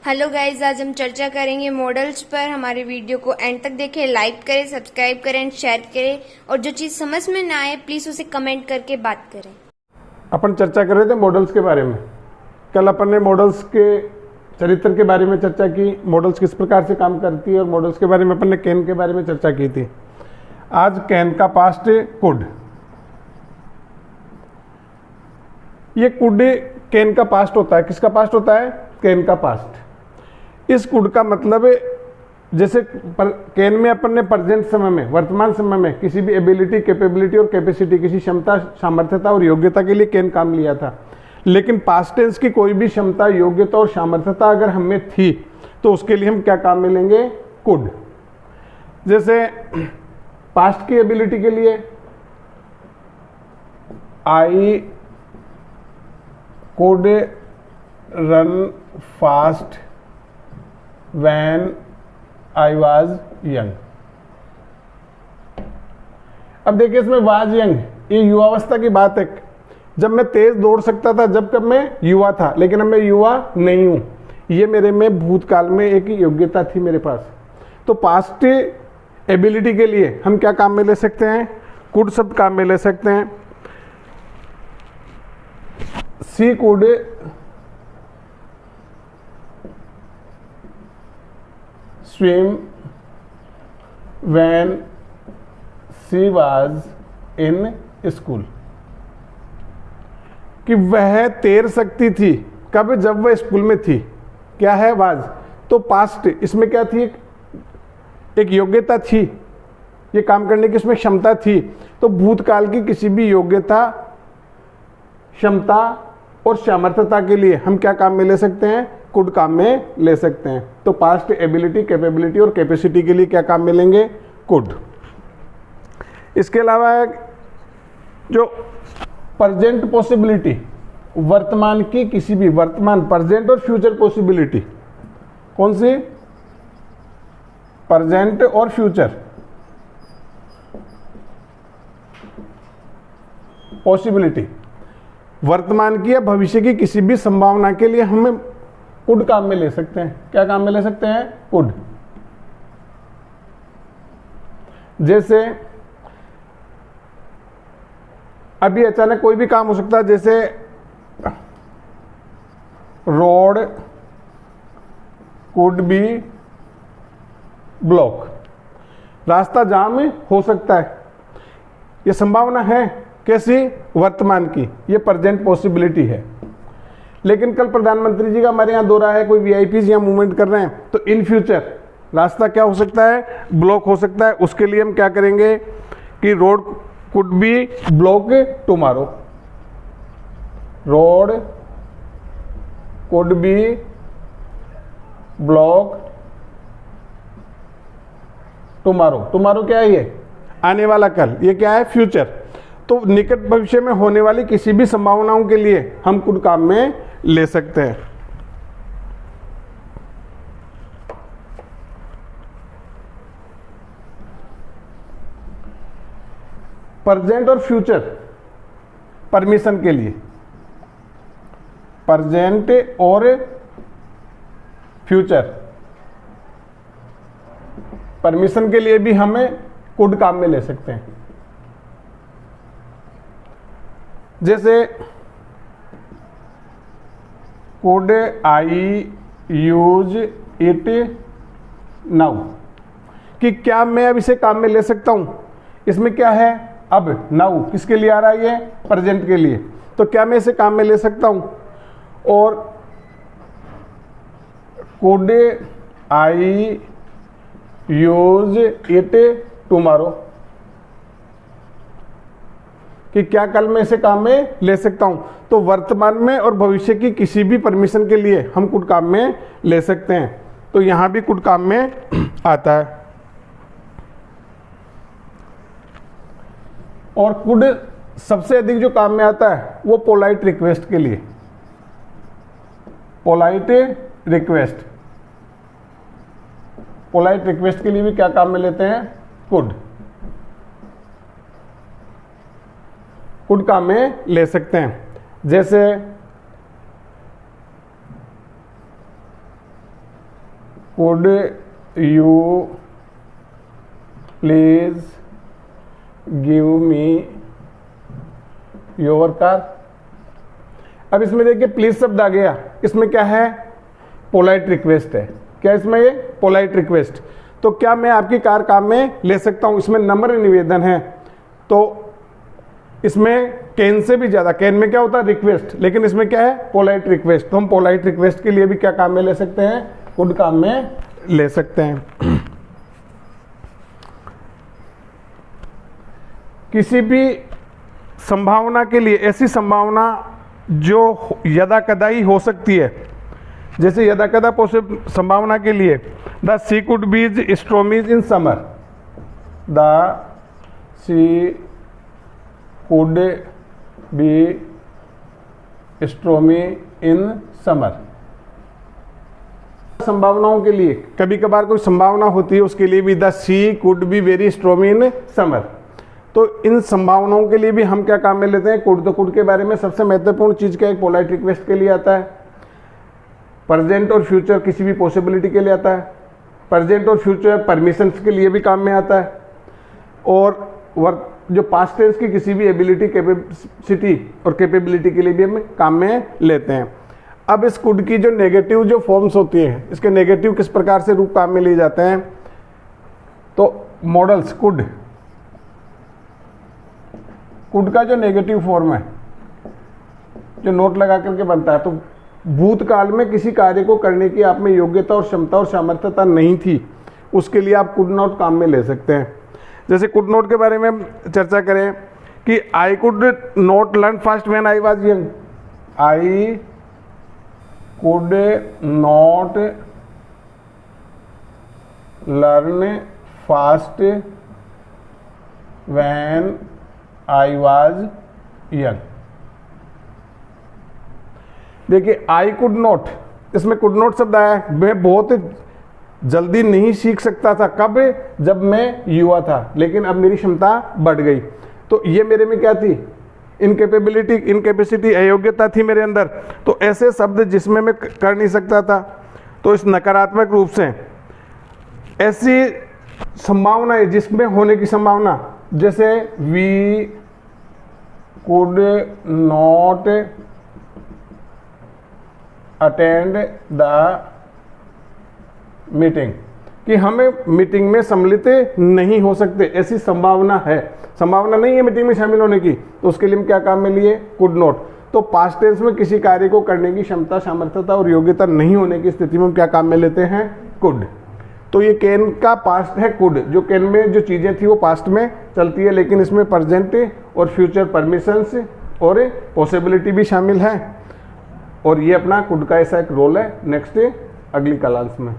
Hello guys, आज हम चर्चा करेंगे मॉडल्स पर। हमारे वीडियो को एंड तक देखें, लाइक करें, सब्सक्राइब करें एंड शेयर करें, और जो चीज़ समझ में ना आए प्लीज़ उसे कमेंट करके बात करें। अपन चर्चा कर रहे थे मॉडल्स के बारे में। कल अपन ने मॉडल्स के चरित्र के बारे में चर्चा की, मॉडल्स किस प्रकार से काम करती है, और मॉडल्स के बारे में अपन ने कैन के बारे में चर्चा की थी। आज कैन का पास्ट कुड। ये कुड कैन का पास्ट होता है। किसका पास्ट होता है? कैन का पास्ट। इस कुड का मतलब जैसे कैन में अपन ने प्रेजेंट समय में, वर्तमान समय में किसी भी एबिलिटी, कैपेबिलिटी और कैपेसिटी, किसी क्षमता, सामर्थ्यता और योग्यता के लिए कैन काम लिया था। लेकिन पास्ट टेंस की कोई भी क्षमता, योग्यता और सामर्थ्यता अगर हमें थी तो उसके लिए हम क्या काम में लेंगे? कुड। जैसे पास्ट की एबिलिटी के लिए I could run fast when I was young। अब देखिए इसमें was young, ये युवावस्था की बात है। जब मैं तेज दौड़ सकता था, जब कब मैं युवा था, लेकिन अब मैं युवा नहीं हूं। ये मेरे में भूतकाल में एक योग्यता थी मेरे पास। तो पास्ट एबिलिटी के लिए हम क्या काम में ले सकते हैं? कुड शब्द काम में ले सकते हैं। सी could swim when she was in school। कि वह तैर सकती थी कब? जब वह स्कूल में थी। क्या है? वाज। तो पास्ट, इसमें क्या थी? एक योग्यता थी, ये काम करने की इसमें क्षमता थी। तो भूतकाल की किसी भी योग्यता, क्षमता और सामर्थ्यता के लिए हम क्या काम में ले सकते हैं? कुड काम में ले सकते हैं। तो पास्ट एबिलिटी, कैपेबिलिटी और कैपेसिटी के लिए क्या काम में लेंगे? कुड। इसके अलावा जो प्रेजेंट पॉसिबिलिटी, वर्तमान की किसी भी, वर्तमान, प्रेजेंट और फ्यूचर पॉसिबिलिटी। कौन सी? प्रेजेंट और फ्यूचर पॉसिबिलिटी। वर्तमान की या भविष्य की किसी भी संभावना के लिए हमें कुड काम में ले सकते हैं। क्या काम में ले सकते हैं? कुड। जैसे अभी अचानक कोई भी काम हो सकता है, जैसे रोड कुड बी ब्लॉक, रास्ता जाम हो सकता है। यह संभावना है। कैसी? वर्तमान की, यह प्रेजेंट पॉसिबिलिटी है। लेकिन कल प्रधानमंत्री जी का हमारे यहाँ दौरा है, कोई वीआईपीज यहाँ मूवमेंट कर रहे हैं, तो इन फ्यूचर रास्ता क्या हो सकता है? ब्लॉक हो सकता है। उसके लिए हम क्या करेंगे कि road could be block tomorrow. Road could be block tomorrow. Tomorrow क्या है? ये आने वाला कल। ये क्या है? फ्यूचर। तो निकट भविष्य में होने वाली किसी भी संभावनाओं के लिए हम कुड काम में ले सकते हैं। प्रेजेंट और फ्यूचर परमिशन के लिए, प्रेजेंट और फ्यूचर परमिशन के लिए भी हमें कुड काम में ले सकते हैं। जैसे could I use it now, कि क्या मैं अब इसे काम में ले सकता हूं? इसमें क्या है? अब। नाउ किसके लिए आ रहा है? ये प्रेजेंट के लिए। तो क्या मैं इसे काम में ले सकता हूं? और could I use it tomorrow, कि क्या कल मैं इसे काम में ले सकता हूं। तो वर्तमान में और भविष्य की किसी भी परमिशन के लिए हम कुड काम में ले सकते हैं। तो यहां भी कुड काम में आता है। और कुड सबसे अधिक जो काम में आता है वो पोलाइट रिक्वेस्ट के लिए। पोलाइट रिक्वेस्ट, पोलाइट रिक्वेस्ट के लिए भी क्या काम में लेते हैं? कुड। कुड काम में ले सकते हैं। जैसे could you please give me your car. अब इसमें देखिए प्लीज शब्द आ गया, इसमें क्या है, पोलाइट रिक्वेस्ट है। क्या इसमें ये पोलाइट रिक्वेस्ट। तो क्या मैं आपकी कार काम में ले सकता हूं, इसमें नम्र निवेदन है। तो इसमें कैन से भी ज्यादा, कैन में क्या होता है रिक्वेस्ट, लेकिन इसमें क्या है पोलाइट रिक्वेस्ट। तो हम पोलाइट रिक्वेस्ट के लिए भी क्या काम में ले सकते हैं, कुड काम में ले सकते हैं। किसी भी संभावना के लिए, ऐसी संभावना जो यदा कदा ही हो सकती है, जैसे यदा कदा संभावना के लिए the sea could be stormy in summer, the sea could be stormy in summer. संभावनाओं के लिए कभी कभार कोई संभावना होती है, उसके लिए भी the sea could be very stormy in summer. तो इन संभावनाओं के लिए भी हम क्या काम में लेते हैं, कुड। तो कुड के बारे में सबसे महत्वपूर्ण चीज क्या है, पोलाइट रिक्वेस्ट के लिए आता है। प्रेजेंट और फ्यूचर किसी भी पॉसिबिलिटी के लिए आता है। प्रेजेंट और फ्यूचर परमिशंस के लिए भी काम में आता है। और जो पास्ट टेंस की किसी भी एबिलिटी, कैपेसिटी और कैपेबिलिटी के लिए भी हम काम में लेते हैं। अब इस कुड की जो नेगेटिव जो फॉर्म्स होती हैं, इसके नेगेटिव किस प्रकार से रूप काम में लिए जाते हैं। तो मॉडल्स कुड का जो नेगेटिव फॉर्म है, जो नोट लगा करके बनता है, तो भूतकाल में किसी कार्य को करने की आप में योग्यता और क्षमता और सामर्थ्यता नहीं थी, उसके लिए आप कुड नॉट काम में ले सकते हैं। जैसे कुड नॉट के बारे में हम चर्चा करें कि I could not learn fast when I was young. I could not learn fast when I was young. देखिए आई कुड नॉट, इसमें कुड नॉट शब्द आया है। मैं बहुत जल्दी नहीं सीख सकता था, कब, जब मैं युवा था, लेकिन अब मेरी क्षमता बढ़ गई। तो ये मेरे में क्या थी, इनकेपेबिलिटी, इनकेपेसिटी, अयोग्यता थी मेरे अंदर। तो ऐसे शब्द जिसमें मैं कर नहीं सकता था, तो इस नकारात्मक रूप से ऐसी संभावना है जिसमें होने की संभावना, जैसे we could not attend the meeting, कि हमें मीटिंग में सम्मिलित नहीं हो सकते, ऐसी संभावना है। संभावना नहीं है मीटिंग में शामिल होने की, तो उसके लिए हम क्या काम में लिए, कुड नॉट। तो पास्ट टेंस में किसी कार्य को करने की क्षमता, सामर्थ्यता और योग्यता नहीं होने की स्थिति में हम क्या काम में लेते हैं, कुड। तो ये कैन का पास्ट है कुड। जो कैन में जो चीजें थी वो पास्ट में चलती है, लेकिन इसमें प्रेजेंट और फ्यूचर परमिशंस और पॉसिबिलिटी भी शामिल है। और ये अपना कुड का ऐसा एक रोल है। नेक्स्ट अगली क्लास में।